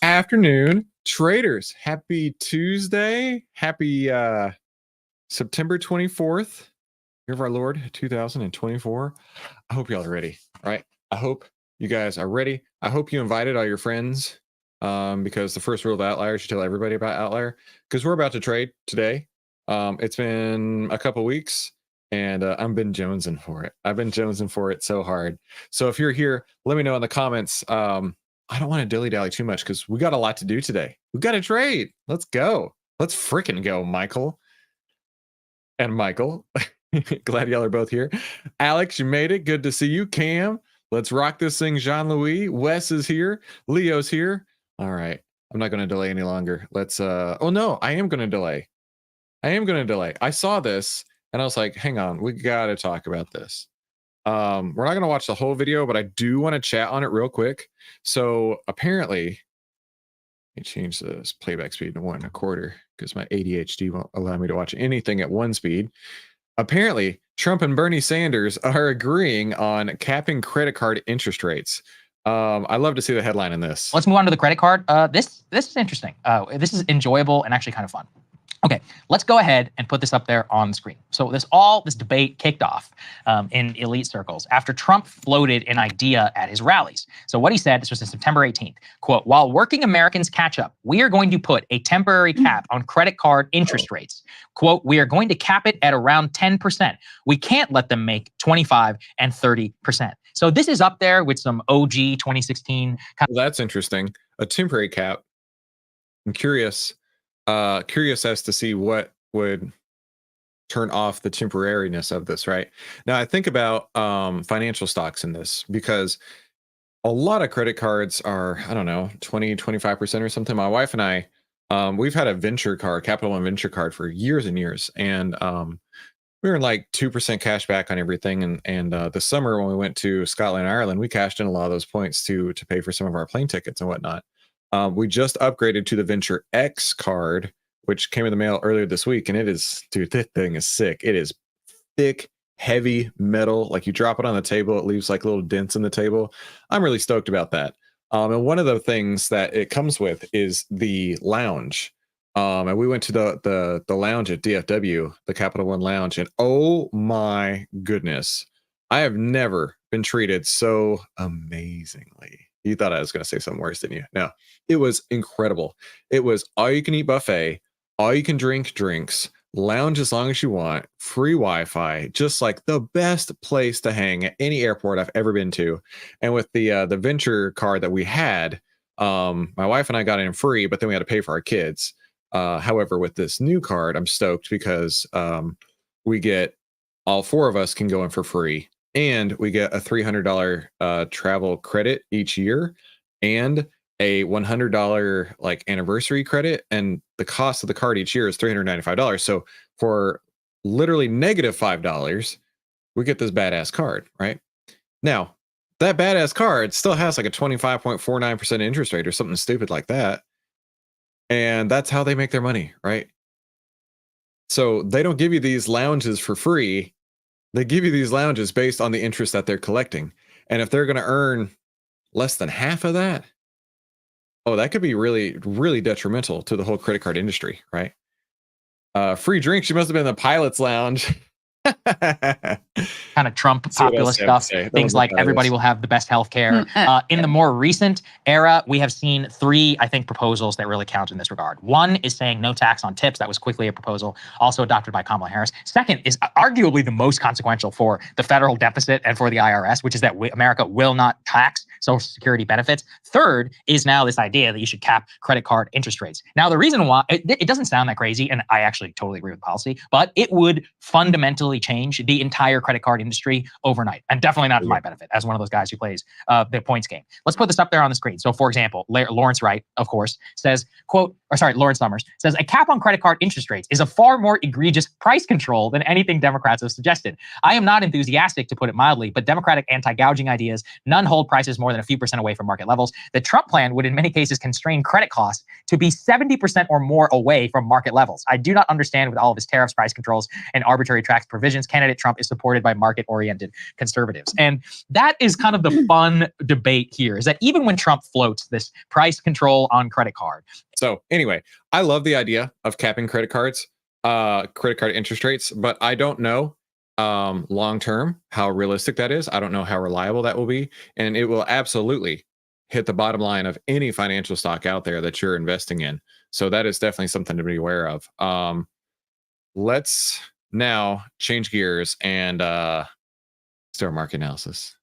afternoon, traders. Happy Tuesday. Happy September 24th, year of our Lord, 2024. I hope y'all are ready, right? I hope you guys are ready. I hope you invited all your friends because the first rule of OVTLYR is you tell everybody about OVTLYR because we're about to trade today. It's been a couple weeks and I've been jonesing for it. I've been jonesing for it so hard. So if you're here, let me know in the comments. I don't want to dilly-dally too much because we got a lot to do today. We got to trade. Let's go. Let's freaking go, Michael. And Michael. Glad y'all are both here. Alex, you made it. Good to see you. Cam, let's rock this thing. Jean-Louis. Wes is here. Leo's here. All right. I'm not going to delay any longer. Let's oh no, I am going to delay. I saw this and I was like, hang on, we got to talk about this. We're not going to watch the whole video, but I do want to chat on it real quick. So apparently, let me change this playback speed to 1 1/4 because my ADHD won't allow me to watch anything at 1 speed. Apparently, Trump and Bernie Sanders are agreeing on capping credit card interest rates. I love to see the headline in this. Let's move on to the credit card. This is interesting. This is enjoyable and actually kind of fun. Okay, let's go ahead and put this up there on the screen. So this debate kicked off in elite circles after Trump floated an idea at his rallies. So what he said, this was in September 18th, quote, while working Americans catch up, we are going to put a temporary cap on credit card interest rates. Quote, we are going to cap it at around 10%. We can't let them make 25 and 30%. So this is up there with some OG 2016. Well, that's interesting. A temporary cap. I'm curious as to see what would turn off the temporariness of this, right? Now, I think about financial stocks in this because a lot of credit cards are, I don't know, 20, 25% or something. My wife and I, we've had a venture card, Capital One venture card for years and years. And we were like 2% cash back on everything. And the summer when we went to Scotland and Ireland, we cashed in a lot of those points to pay for some of our plane tickets and whatnot. We just upgraded to the Venture X card, which came in the mail earlier this week. And it is, dude, that thing is sick. It is thick, heavy metal. Like you drop it on the table, it leaves like little dents in the table. I'm really stoked about that. And one of the things that it comes with is the lounge. And we went to the lounge at DFW, the Capital One Lounge. And oh my goodness, I have never been treated so amazingly. You thought I was going to say something worse, didn't you? No, it was incredible. It was all you can eat buffet, all you can drink drinks, lounge as long as you want, free Wi-Fi, just like the best place to hang at any airport I've ever been to. And with the venture card that we had, my wife and I got in free, but then we had to pay for our kids. However, with this new card, I'm stoked because we get all 4 of us can go in for free. And we get a $300 travel credit each year and a $100 like anniversary credit. And the cost of the card each year is $395. So for literally -$5, we get this badass card, right? Now, that badass card still has like a 25.49% interest rate or something stupid like that. And that's how they make their money, right? So they don't give you these lounges for free. They give you these lounges based on the interest that they're collecting. And if they're going to earn less than half of that, oh, that could be really, really detrimental to the whole credit card industry, right? Free drinks. You must have been in the pilot's lounge. Kind of Trump populist stuff. Things like everybody will have the best healthcare. In the more recent era, we have seen 3, I think, proposals that really count in this regard. One is saying no tax on tips. That was quickly a proposal also adopted by Kamala Harris. Second is arguably the most consequential for the federal deficit and for the IRS, which is that America will not tax Social Security benefits. Third is now this idea that you should cap credit card interest rates. Now, the reason why it doesn't sound that crazy, and I actually totally agree with the policy, but it would fundamentally change the entire credit card industry overnight, and definitely not for my benefit as one of those guys who plays the points game. Let's put this up there on the screen. So for example, Lawrence Wright, of course, says, quote, or sorry, Lawrence Summers says, a cap on credit card interest rates is a far more egregious price control than anything Democrats have suggested. I am not enthusiastic, to put it mildly, but Democratic anti-gouging ideas, none hold prices more than a few percent away from market levels. The Trump plan would in many cases constrain credit costs to be 70% or more away from market levels. I do not understand with all of his tariffs, price controls, and arbitrary tax provisions. Candidate Trump is supported by market-oriented conservatives. And that is kind of the fun debate here, is that even when Trump floats this price control on credit card. So anyway, I love the idea of capping credit card interest rates, but I don't know long term how realistic that is. I don't know how reliable that will be, and it will absolutely hit the bottom line of any financial stock out there that you're investing in. So that is definitely something to be aware of. Let's now change gears and start market analysis.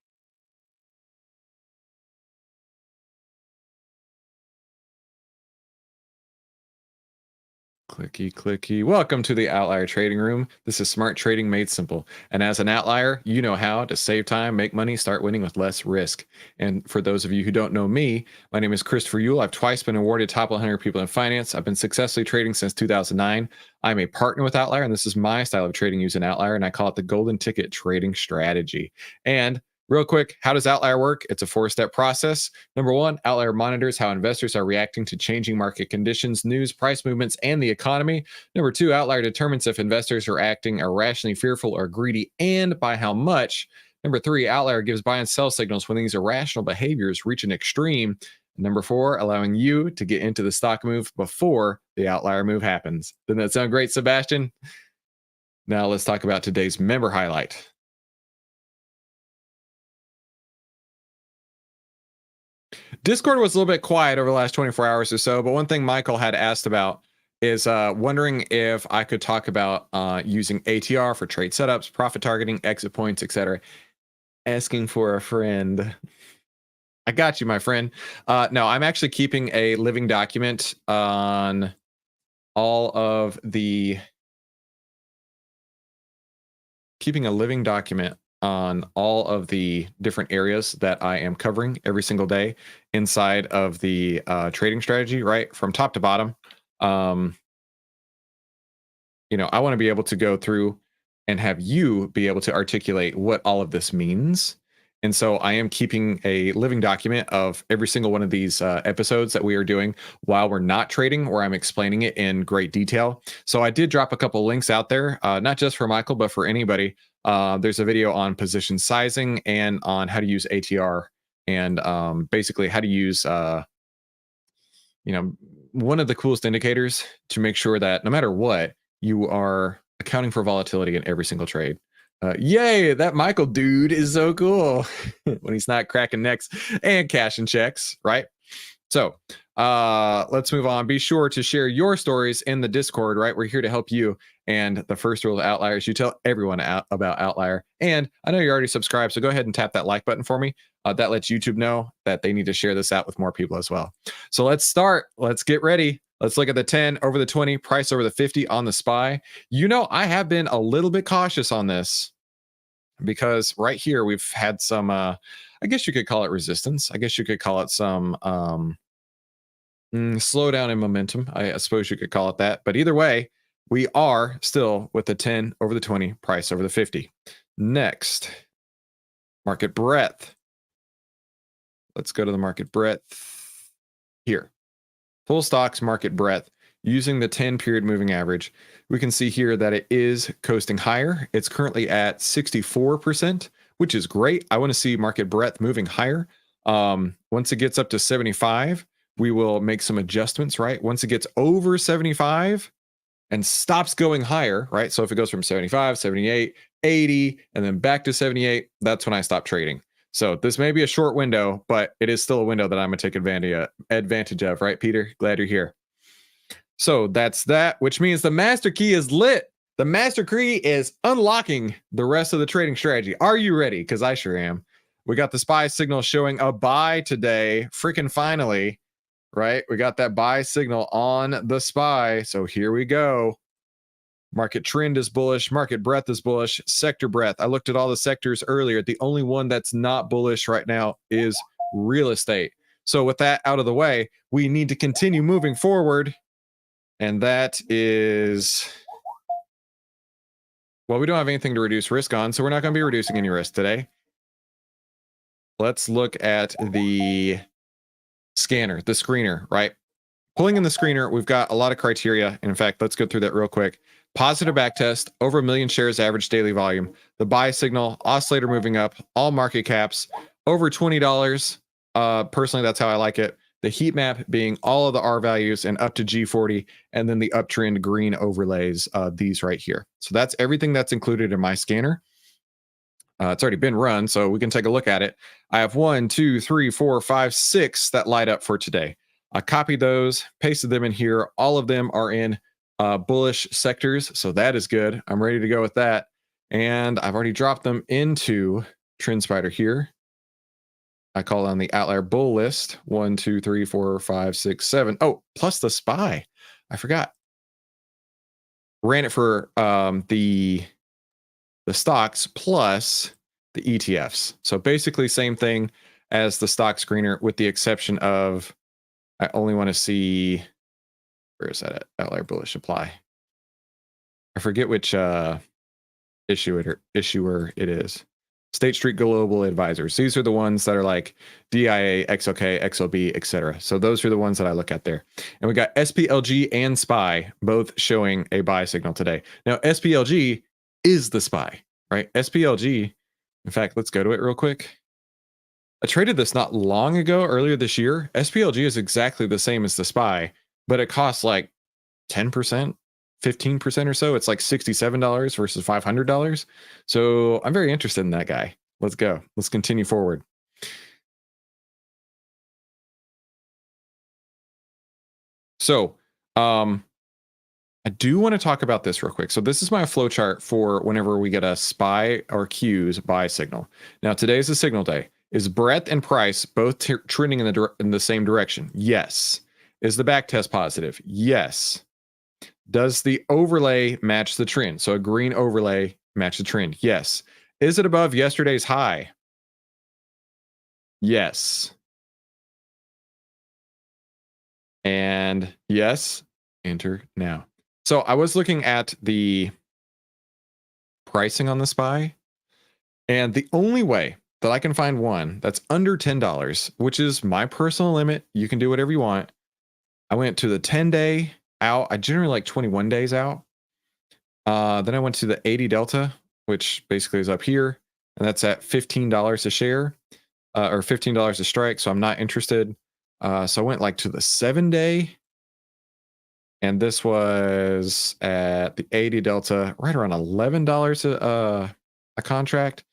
Clicky, clicky. Welcome to the Outlier Trading Room. This is smart trading made simple. And as an outlier, you know how to save time, make money, start winning with less risk. And for those of you who don't know me, my name is Christopher Uhl. I've twice been awarded top 100 people in finance. I've been successfully trading since 2009. I'm a partner with Outlier, and this is my style of trading using Outlier, and I call it the golden ticket trading strategy. And real quick, how does Outlier work? It's a 4-step process. Number 1, Outlier monitors how investors are reacting to changing market conditions, news, price movements, and the economy. Number 2, Outlier determines if investors are acting irrationally fearful or greedy, and by how much. Number 3, Outlier gives buy and sell signals when these irrational behaviors reach an extreme. Number 4, allowing you to get into the stock move before the Outlier move happens. Doesn't that sound great, Sebastian? Now let's talk about today's member highlight. Discord was a little bit quiet over the last 24 hours or so, but one thing Michael had asked about is wondering if I could talk about using ATR for trade setups, profit targeting, exit points, etc. Asking for a friend. I got you, my friend. No, I'm actually keeping a living document on all of the different areas that I am covering every single day inside of the trading strategy, right? From top to bottom. I want to be able to go through and have you be able to articulate what all of this means. And so I am keeping a living document of every single one of these episodes that we are doing while we're not trading, where I'm explaining it in great detail. So I did drop a couple links out there, not just for Michael, but for anybody. There's a video on position sizing and on how to use ATR and basically how to use, one of the coolest indicators to make sure that no matter what, you are accounting for volatility in every single trade. Yay, that Michael dude is so cool when he's not cracking necks and cashing checks, right? So let's move on. Be sure to share your stories in the Discord, right? We're here to help you. And the first rule of Outlier is you tell everyone about Outlier. And I know you're already subscribed, so go ahead and tap that like button for me. That lets YouTube know that they need to share this out with more people as well. So let's start. Let's get ready. Let's look at the 10 over the 20, price over the 50 on the SPY. I have been a little bit cautious on this because right here we've had some, I guess you could call it resistance. I guess you could call it some slowdown in momentum. I suppose you could call it that. But either way, we are still with the 10 over the 20, price over the 50. Next, market breadth. Let's go to the market breadth here. Full stocks market breadth using the 10 period moving average. We can see here that it is coasting higher. It's currently at 64%, which is great. I want to see market breadth moving higher. Once it gets up to 75, we will make some adjustments, right? Once it gets over 75 and stops going higher, right? So if it goes from 75, 78, 80, and then back to 78, that's when I stop trading. So this may be a short window, but it is still a window that I'm going to take advantage of, right, Peter? Glad you're here. So that's that, which means the master key is lit. The master key is unlocking the rest of the trading strategy. Are you ready? Because I sure am. We got the SPY signal showing a buy today. Freaking finally, right? We got that buy signal on the SPY. So here we go. Market trend is bullish. Market breadth is bullish. Sector breadth. I looked at all the sectors earlier. The only one that's not bullish right now is real estate. So with that out of the way, we need to continue moving forward. And that is, well, we don't have anything to reduce risk on, so we're not going to be reducing any risk today. Let's look at the scanner, the screener, right? Pulling in the screener, we've got a lot of criteria. In fact, let's go through that real quick. positive backtest, over 1 million shares average daily volume, the buy signal, oscillator moving up, all market caps, over $20. Personally, that's how I like it. The heat map being all of the R values and up to G40, and then the uptrend green overlays, these right here. So that's everything that's included in my scanner. It's already been run, so we can take a look at it. I have 1, 2, 3, 4, 5, 6 that light up for today. I copied those, pasted them in here. All of them are in bullish sectors, so that is good. I'm ready to go with that. And I've already dropped them into TrendSpider here. I call on the outlier bull list. 1, 2, 3, 4, 5, 6, 7. Oh, plus the SPY. I forgot. Ran it for the stocks plus the ETFs. So basically same thing as the stock screener, with the exception of I only want to see, where is that at? Outlier bullish apply. I forget which issuer it is. State Street Global Advisors. These are the ones that are like DIA, XOK, XOB, etc. So those are the ones that I look at there. And we got SPLG and SPY both showing a buy signal today. Now SPLG is the SPY, right? SPLG, in fact, let's go to it real quick. I traded this not long ago, earlier this year. SPLG is exactly the same as the SPY, but it costs like 10%, 15% or so. It's like $67 versus $500. So I'm very interested in that guy. Let's go. Let's continue forward. So I do want to talk about this real quick. So this is my flow chart for whenever we get a SPY or Q's buy signal. Now today's a signal day. Is breadth and price both trending in the same direction? Yes. Is the back test positive? Yes. Does the overlay match the trend? So a green overlay match the trend? Yes. Is it above yesterday's high? Yes. And yes, enter now. So I was looking at the pricing on the SPY, and the only way that I can find one that's under $10, which is my personal limit, you can do whatever you want. I went to the 10-day out. I generally like 21 days out. Then I went to the 80 delta, which basically is up here, and that's at $15 a share, or $15 a strike. So I'm not interested. So I went like to the 7-day, and this was at the 80 delta, right around $11 a contract.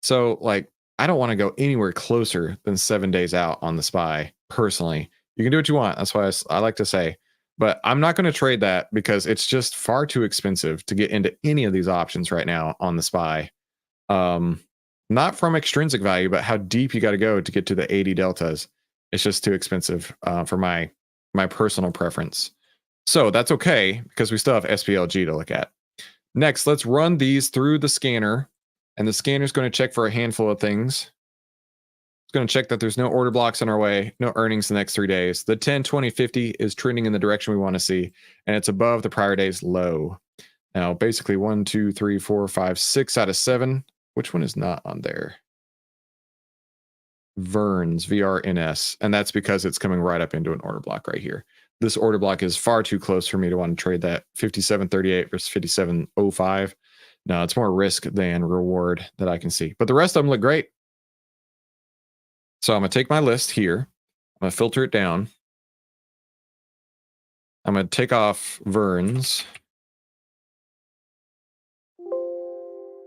So like, I don't want to go anywhere closer than 7 days out on the SPY personally. You can do what you want. That's why I like to say, but I'm not going to trade that because it's just far too expensive to get into any of these options right now on the SPY. Not from extrinsic value, but how deep you got to go to get to the 80 deltas. It's just too expensive for my personal preference. So that's okay because we still have SPLG to look at. Next, let's run these through the scanner, and the scanner is going to check for a handful of things. It's going to check that there's no order blocks on our way, no earnings the next 3 days. The 10, 20, 50 is trending in the direction we want to see, and it's above the prior day's low. Now, basically 1, 2, 3, 4, 5, 6 out of 7. Which one is not on there? Verns, VRNS, and that's because it's coming right up into an order block right here. This order block is far too close for me to want to trade that 57.38 versus 57.05. No, it's more risk than reward that I can see. But the rest of them look great. So I'm going to take my list here. I'm going to filter it down. I'm going to take off Verns.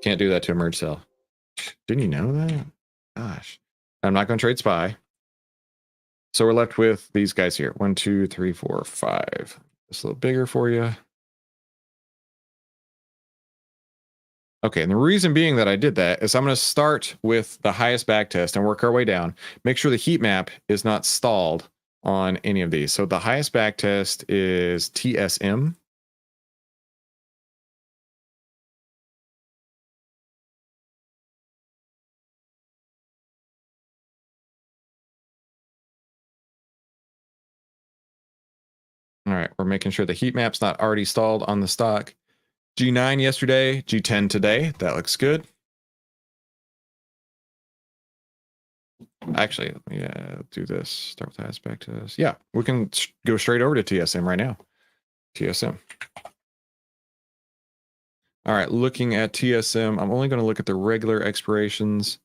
Can't do that to a merge cell. Didn't you know that? Gosh. I'm not going to trade SPY. So we're left with these guys here. 1, 2, 3, 4, 5. Just a little bigger for you. Okay, and the reason being that I did that is I'm going to start with the highest back test and work our way down. Make sure the heat map is not stalled on any of these. So the highest back test is TSM. All right, we're making sure the heat map's not already stalled on the stock. G9 yesterday, G10 today. That looks good. Actually, let me do this. Start with the highest back test. Yeah, we can go straight over to TSM right now. TSM. All right, looking at TSM, I'm only going to look at the regular expirations.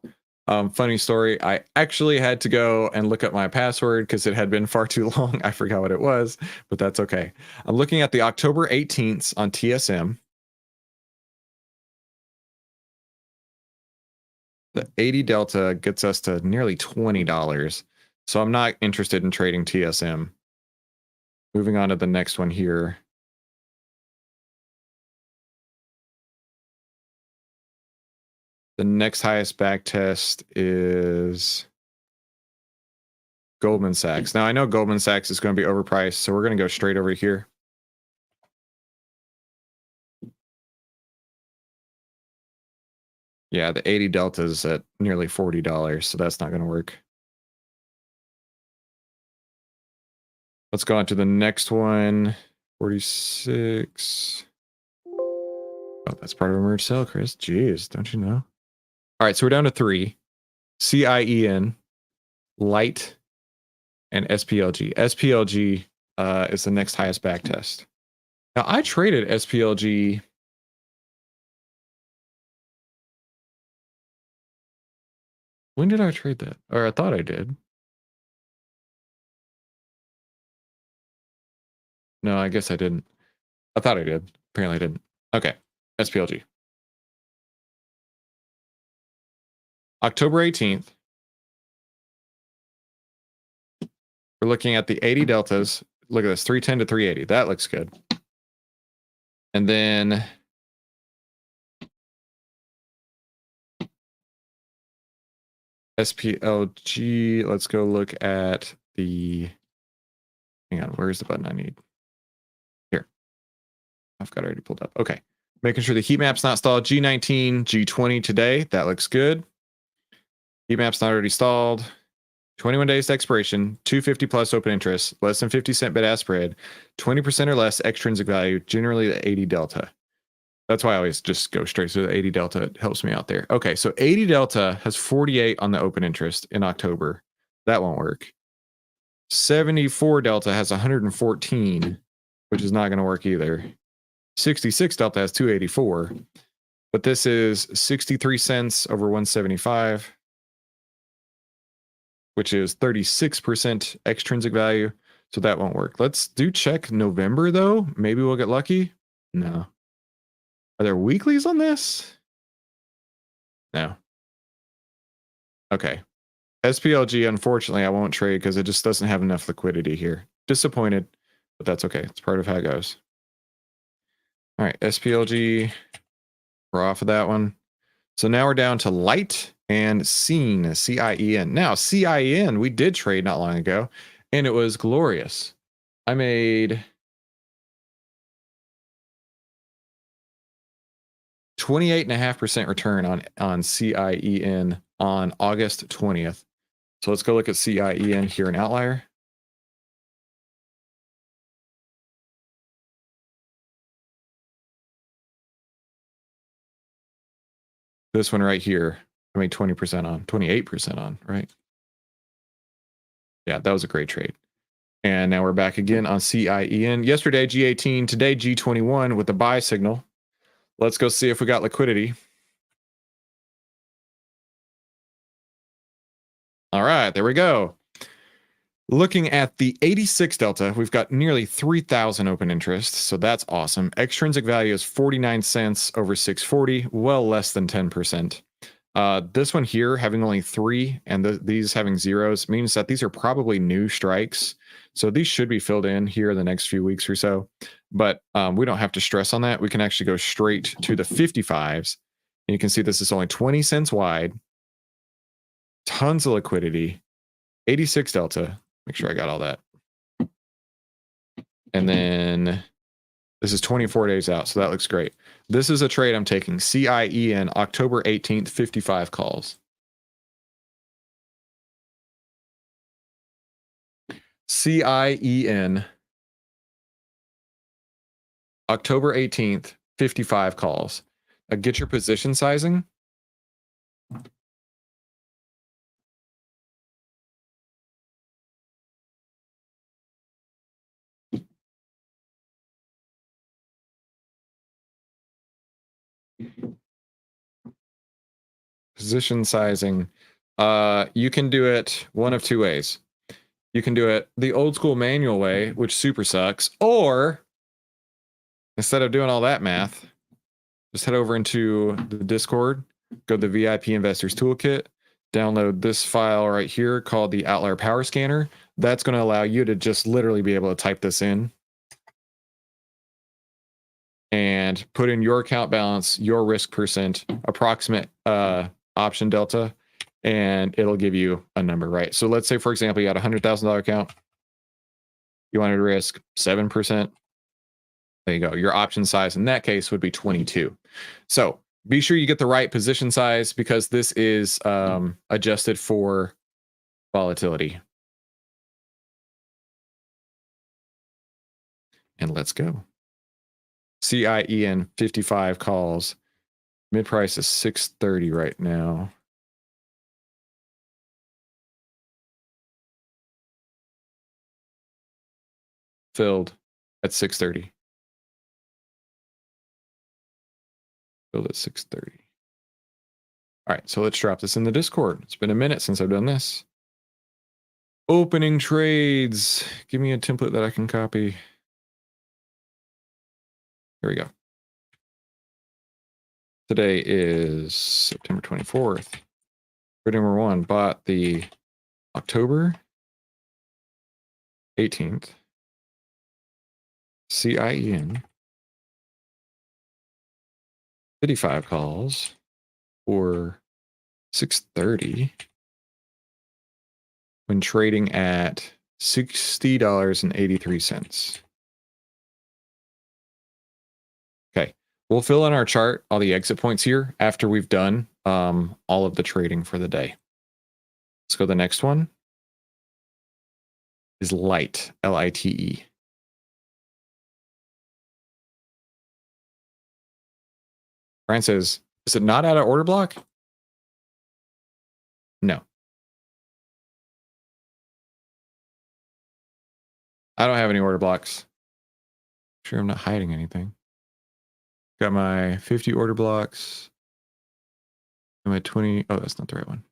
Funny story, I actually had to go and look up my password because it had been far too long. I forgot what it was, but that's okay. I'm looking at the October 18th on TSM. The 80 delta gets us to nearly $20. So I'm not interested in trading TSM. Moving on to the next one here. The next highest back test is Goldman Sachs. Now I know Goldman Sachs is going to be overpriced, so we're going to go straight over here. Yeah, the 80 delta is at nearly $40, so that's not going to work. Let's go on to the next one. 46. Oh, that's part of a merge sell, Chris. Jeez, don't you know? All right, so we're down to 3. CIEN, Light, and SPLG. SPLG is the next highest back test. Now, I traded SPLG. When did I trade that? Or I thought I did. No, I guess I didn't. I thought I did. Apparently I didn't. Okay, SPLG. October 18th. We're looking at the 80 deltas. Look at this, 310 to 380. That looks good. And then SPLG, let's go look at the, hang on, where's the button I need? Here. I've got it already pulled up. Okay. Making sure the heat map's not stalled. G19, G20 today. That looks good. Heat map's not already stalled. 21 days to expiration, 250 plus open interest, less than 50-cent bid-ask spread, 20% or less extrinsic value, generally the 80 delta. That's why I always just go straight to the 80 delta. It helps me out there. Okay, so 80 delta has 48 on the open interest in October. That won't work. 74 delta has 114, which is not going to work either. 66 delta has 284, but this is 63 cents over 175, which is 36% extrinsic value. So that won't work. Let's do check November though. Maybe we'll get lucky. No. Are there weeklies on this? No. Okay. SPLG, unfortunately, I won't trade because it just doesn't have enough liquidity here. Disappointed, but that's okay. It's part of how it goes. All right, SPLG, we're off of that one. So now we're down to Light and Scene, CIEN. Now, CIEN, we did trade not long ago, and it was glorious. I made 28.5% return on CIEN on August 20th. So let's go look at CIEN here in OVTLYR. This one right here, I made 20% on, 28% on, right? Yeah, that was a great trade. And now we're back again on CIEN. Yesterday, G18, today, G21 with the buy signal. Let's go see if we got liquidity. All right, there we go. Looking at the 86 delta, we've got nearly 3,000 open interest, so that's awesome. Extrinsic value is 49 cents over 640, well less than 10%. This one here having only 3 and these having zeros means that these are probably new strikes. So these should be filled in here in the next few weeks or so. But we don't have to stress on that. We can actually go straight to the 55s. And you can see this is only 20 cents wide. Tons of liquidity. 86 delta. Make sure I got all that. And then this is 24 days out, so that looks great. This is a trade I'm taking. CIEN, October 18th, 55 calls. CIEN, October 18th, 55 calls. Get your position sizing. Position sizing. You can do it one of two ways. You can do it the old school manual way, which super sucks, or instead of doing all that math, just head over into the Discord, go to the VIP Investors Toolkit, download this file right here called the OVTLYR Power Scanner. That's going to allow you to just literally be able to type this in and put in your account balance, your risk percent, approximate option delta, and it'll give you a number, right? So let's say, for example, you had a $100,000 account. You wanted to risk 7%. There you go. Your option size in that case would be 22. So be sure you get the right position size because this is adjusted for volatility. And let's go. SPYen 55 calls. Mid price is 630 right now. Filled at 630. Filled at 630. All right, so let's drop this in the Discord. It's been a minute since I've done this. Opening trades. Give me a template that I can copy. Here we go. Today is September 24th. Trade number 1 bought the October 18th SPYen 55 calls for 630 when trading at $60.83. Okay, we'll fill in our chart, all the exit points here after we've done all of the trading for the day. Let's go to the next one. Is Light, L-I-T-E. Brian says, is it not out of order block? No. I don't have any order blocks. Sure, I'm not hiding anything. Got my 50 order blocks. And my 20. Oh, that's not the right one.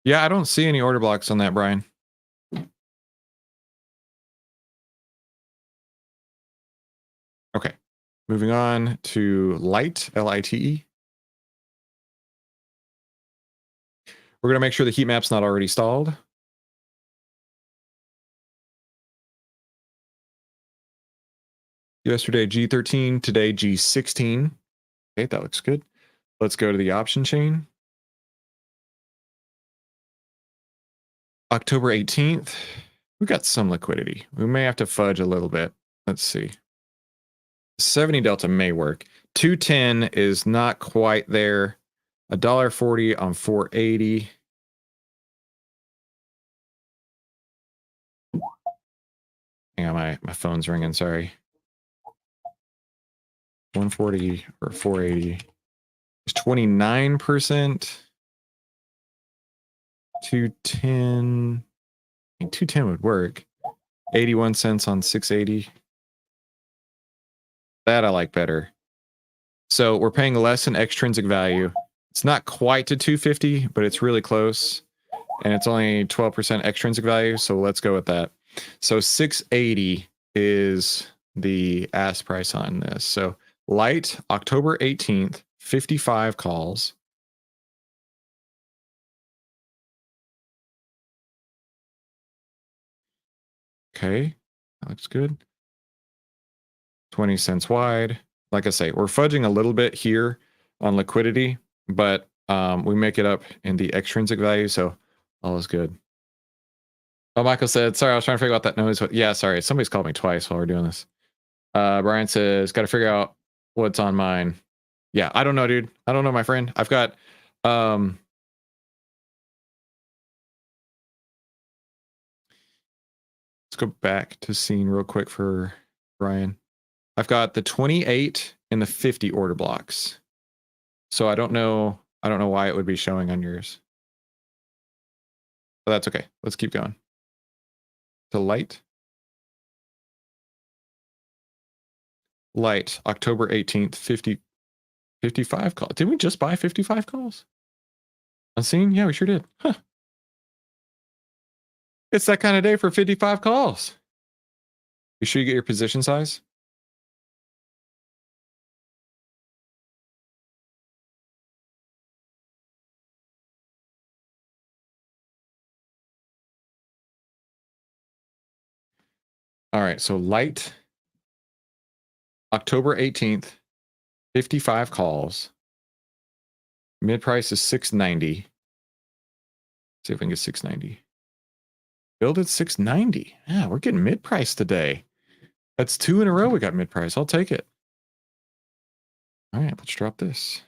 Yeah, I don't see any order blocks on that, Brian. Okay. Moving on to Light, L-I-T-E. We're going to make sure the heat map's not already stalled. Yesterday, G13. Today, G16. Okay, that looks good. Let's go to the option chain. October 18th. We got some liquidity. We may have to fudge a little bit. Let's see. 70 delta may work. 210 is not quite there. $1.40 on 480. Hang on, my phone's ringing, sorry. 140 or 480 is 29%. 210. I think 210 would work. 81 cents on 680. That I like better. So we're paying less in extrinsic value. It's not quite to 250, but it's really close. And it's only 12% extrinsic value. So let's go with that. So 680 is the ask price on this. So Light, October 18th, 55 calls. Okay, that looks good. 20 cents wide. Like I say, we're fudging a little bit here on liquidity, but we make it up in the extrinsic value, so all is good. Oh, Michael said, sorry, I was trying to figure out that noise. Yeah, sorry, somebody's called me twice while we're doing this. Brian says, got to figure out what's on mine. Yeah, I don't know, dude. I don't know, my friend. I've got let's go back to scene real quick for Brian. I've got the 28 and the 50 order blocks. So I don't know why it would be showing on yours. But that's okay. Let's keep going. To Light. Light, October 18th, 55 calls. Did we just buy 55 calls? Unseen? Yeah, we sure did. Huh. It's that kind of day for 55 calls. You sure you get your position size? All right, so light, October 18th, 55 calls. Mid price is 690. See if we can get 690. Build at 690. Yeah, we're getting mid price today. That's 2 in a row we got mid price. I'll take it. All right, let's drop this.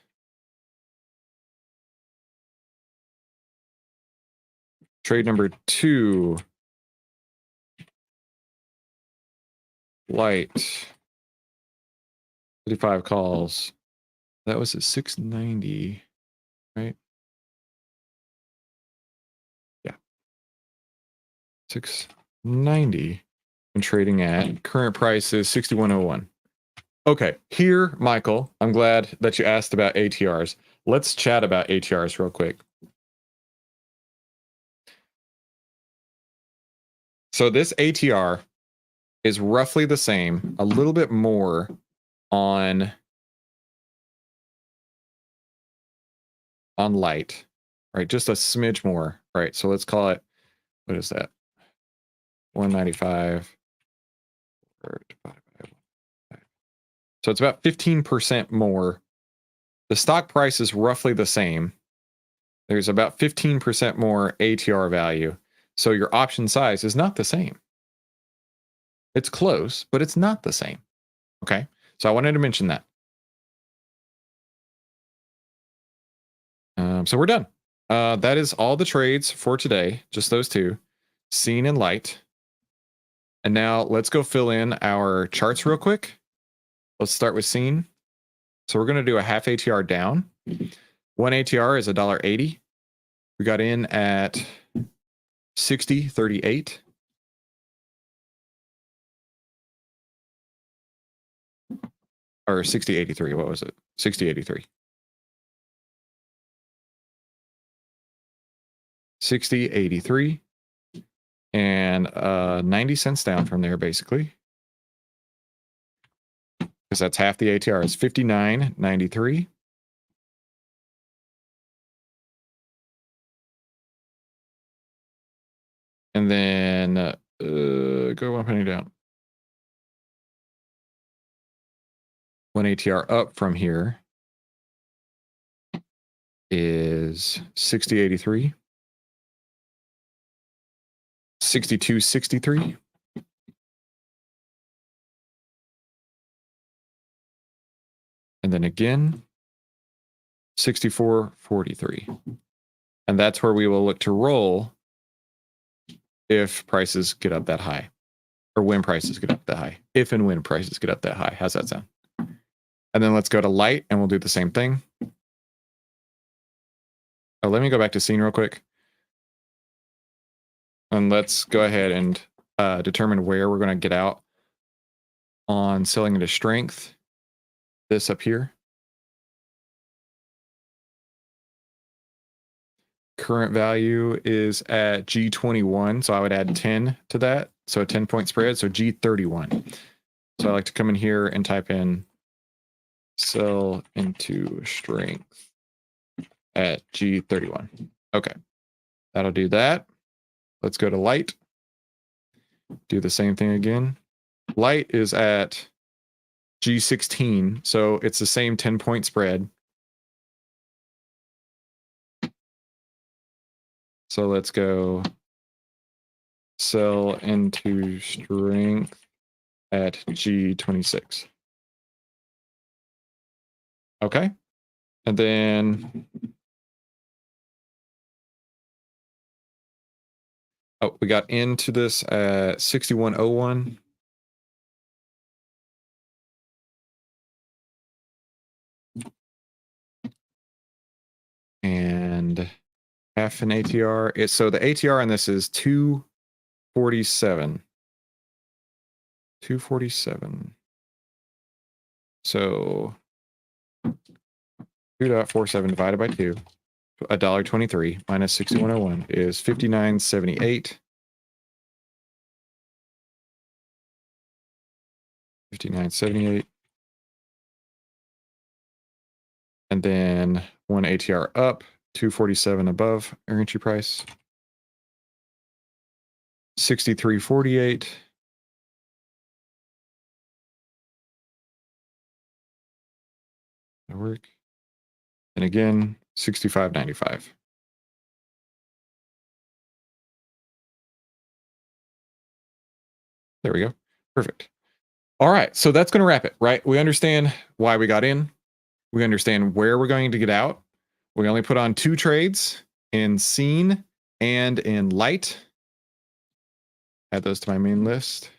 Trade number 2. Light. 55 calls. That was at 690, right? Yeah. 690. And trading at current price is 6101. Okay, here, Michael, I'm glad that you asked about ATRs. Let's chat about ATRs real quick. So this ATR is roughly the same, a little bit more on light, right? Just a smidge more, right? So let's call it, what is that? 195. So it's about 15% more. The stock price is roughly the same. There's about 15% more ATR value. So your option size is not the same. It's close, but it's not the same. Okay. So I wanted to mention that. So we're done. That is all the trades for today. Just those two, seen and light. And now let's go fill in our charts real quick. Let's start with seen. So we're going to do a half ATR down. One ATR is $1.80. We got in at 60.38. Or 60.83. What was it? 60.83. 60.83. And 90 cents down from there, basically. Because that's half the ATR. Is 59.93. And then go 1 penny down. One ATR up from here is 60.83. 62.63. And then again, 64.43. And that's where we will look to roll if prices get up that high. Or when prices get up that high. If and when prices get up that high. How's that sound? And then let's go to light and we'll do the same thing. Oh, let me go back to scene real quick. And let's go ahead and determine where we're going to get out on selling into strength. This up here. Current value is at G21, so I would add 10 to that. So a 10-point spread, so G31. So I like to come in here and type in sell into strength at G31. Okay, that'll do that. Let's go to light. Do the same thing again. Light is at G16, so it's the same 10-point spread. So let's go sell into strength at G26. Okay. And then, oh, we got into this at 6101. And half an ATR. So the ATR on this is 247. 247. So 2.47 divided by 2, $1.23 minus 6101 is 59.78. 59.78. And then one ATR up, 247 above our entry price. 63.48. That work. And again, 65.95. There we go. Perfect. All right. So that's going to wrap it, right? We understand why we got in. We understand where we're going to get out. We only put on 2 trades in seen and in light. Add those to my main list.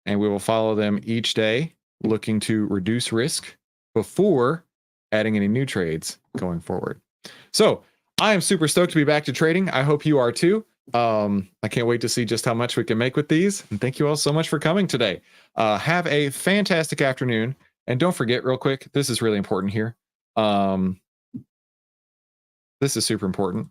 And we will follow them each day, looking to reduce risk before adding any new trades going forward. So I am super stoked to be back to trading. I hope you are too. I can't wait to see just how much we can make with these. And thank you all so much for coming today. Have a fantastic afternoon. And don't forget real quick, this is really important here. This is super important.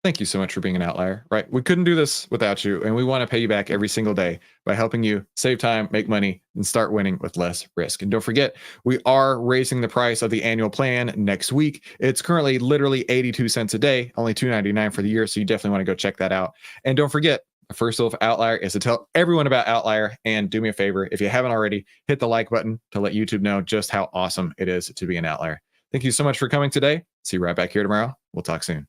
Thank you so much for being an outlier, right? We couldn't do this without you, and we want to pay you back every single day by helping you save time, make money, and start winning with less risk. And don't forget, we are raising the price of the annual plan next week. It's currently literally 82 cents a day, only $2.99 for the year, so you definitely want to go check that out. And don't forget, the first rule of Outlier is to tell everyone about Outlier, and do me a favor, if you haven't already, hit the like button to let YouTube know just how awesome it is to be an outlier. Thank you so much for coming today. See you right back here tomorrow. We'll talk soon.